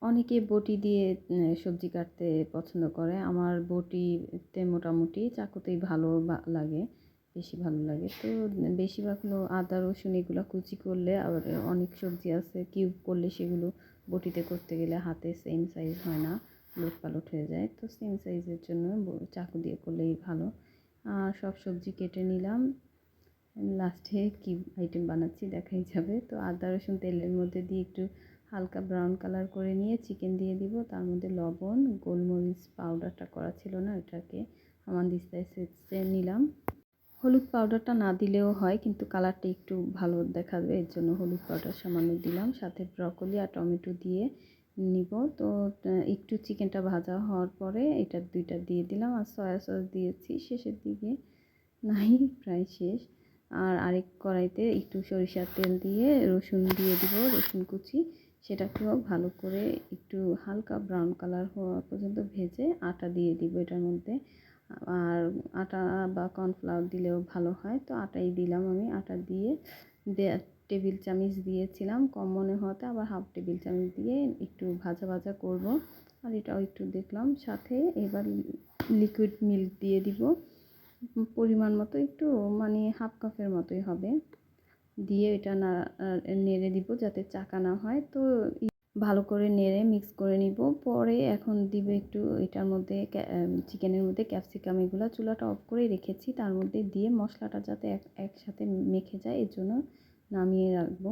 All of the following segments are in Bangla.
অনেকে বটি দিয়ে সবজি কাটতে পছন্দ করে। আমার বটিতে মোটামুটি চাকুতেই ভালো লাগে, বেশি ভালো লাগে। তো বেশিরভাগ হলো আদা রসুন এগুলো কুচি করলে, আবার অনেক সবজি আছে কিউব করলে সেগুলো বটিতে করতে গেলে হাতে সেম সাইজ হয় না, লোটপালট হয়ে যায়। তো সেম সাইজের জন্য চাকু দিয়ে করলেই ভালো। আর সব সবজি কেটে নিলাম। লাস্টে কি আইটেম বানাচ্ছি দেখাই যাবে। তো আদা রসুন তেলের মধ্যে দিয়ে একটু হালকা ব্রাউন কালার করে নিয়ে চিকেন দিয়ে দিব। তার মধ্যে লবণ, গোলমরিচ পাউডারটা করা ছিল না, ওটাকে দিস্তায় নিলাম। হলুদ পাউডারটা না দিলেও হয়, কিন্তু কালারটা একটু ভালো দেখাবে, এর জন্য হলুদ পাউডার সামান্য দিলাম। সাথে ব্রকলি আর টমেটো দিয়ে নিব। তো একটু চিকেনটা ভাজা হওয়ার পরে এটা দুইটা দিয়ে দিলাম, আর সয়া সস দিয়েছি শেষের দিকে, নাই প্রায় শেষ। আর আরেক কড়াইতে একটু সরিষার তেল দিয়ে রসুন দিয়ে দিব, রসুন কুচি। সেটাকেও ভালো করে একটু হালকা ব্রাউন কালার হওয়া পর্যন্ত ভেজে আটা দিয়ে দিব এটার মধ্যে। আর আটা বা কর্নফ্লাওয়ার দিলেও ভালো হয়, তো আটাই দিলাম আমি। আটা দিয়ে টেবিল চামচ দিয়েছিলাম কম মনে হতে, আবার হাফ টেবিল চামচ দিয়ে একটু ভাজা ভাজা করব। আর এটাও একটু দেখলাম। সাথে এবার লিকুইড মিল্ক দিয়ে দিব পরিমাণ মতো, একটু মানে হাফ কাপের মতোই হবে। দিয়ে এটা নেড়ে দিব যাতে চাকা না হয়। তো ভালো করে নেড়ে মিক্স করে নিব। পরে এখন দিব একটু এটার মধ্যে চিকেনের মধ্যে ক্যাপসিকাম, এগুলো চুলাটা অফ করে রেখেছি, তার মধ্যে দিয়ে মশলাটা যাতে একসাথে মেখে যায় এর জন্য নামিয়ে রাখবো।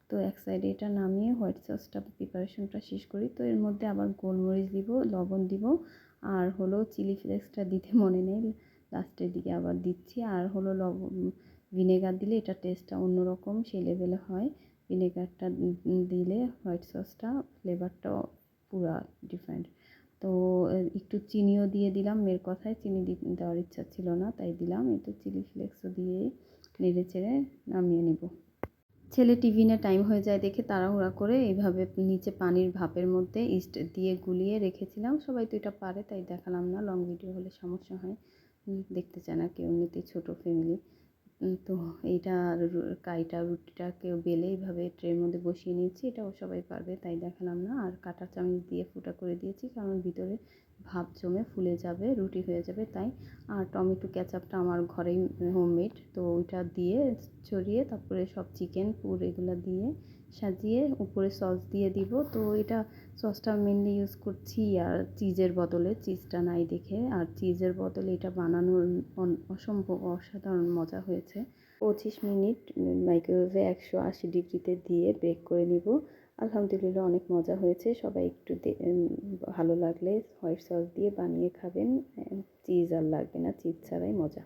তো এক সাইডে এটা নামিয়ে হোয়াইট সসটা প্রিপারেশনটা শেষ করি। তো এর মধ্যে আবার গোলমরিচ দিব, লবণ দিব, আর হলো চিলি ফ্লেক্সটা দিতে মনে নেই, লাস্টের দিকে আবার দিচ্ছি। আর হলো ভিনেগার দিলে এটা টেস্টটা অন্যরকম, সেই লেভেলে হয়। ভিনেগারটা দিলে হোয়াইট সসটা ফ্লেভারটা পুরা ডিফারেন্ট। তো একটু চিনিও দিয়ে দিলাম, মেয়ের কথায় চিনি দেওয়ার ইচ্ছা ছিল না তাই দিলাম। একটু চিলি ফ্লেক্সও দিয়ে নেড়ে চেড়ে নামিয়ে নিব। ছেলে টিফিনে টাইম হয়ে যায় দেখে তাড়াহুড়া করে এইভাবে নিচে পানির ভাপের মধ্যে ইস্ট দিয়ে গুলিয়ে রেখেছিলাম। সবাই তো এটা পারে তাই দেখালাম না, লং ভিডিও হলে সমস্যা হয়, দেখতে চায় না কেউ, এমনিতেই ছোটো ফ্যামিলি। তো এইটা কাইটা রুটিটাকে বেলে এইভাবে ট্রের মধ্যে বসিয়ে নিয়েছি, এটাও সবাই পারবে তাই দেখালাম না। আর কাঁটা চামচ দিয়ে ফুটা করে দিয়েছি, কারণ ভিতরে ভাপ জমে ফুলে যাবে, রুটি হয়ে যাবে তাই। আর টমেটো কেচাপটা আমার ঘরেই হোমমেড, তো ওইটা দিয়ে ছড়িয়ে তারপরে সব চিকেন পুর এগুলো দিয়ে সাজিয়ে উপরে সস দিয়ে দিব। তো এটা সসটা মেনলি ইউজ করছি আর চিজের বদলে, চিজটা নাই দেখে, আর চিজের বদলে এটা বানানোর অসম্ভব অসাধারণ মজা হয়েছে। 25 মিনিট মাইক্রোওয়েভে 180 ডিগ্রিতে দিয়ে বেক করে নিব। আলহামদুলিল্লাহ অনেক মজা হয়েছে। সবাই একটু ভালো লাগলে হোয়াইট সস দিয়ে বানিয়ে খাবেন, চিজ আর লাগবে না, চিজ ছাড়াই মজা।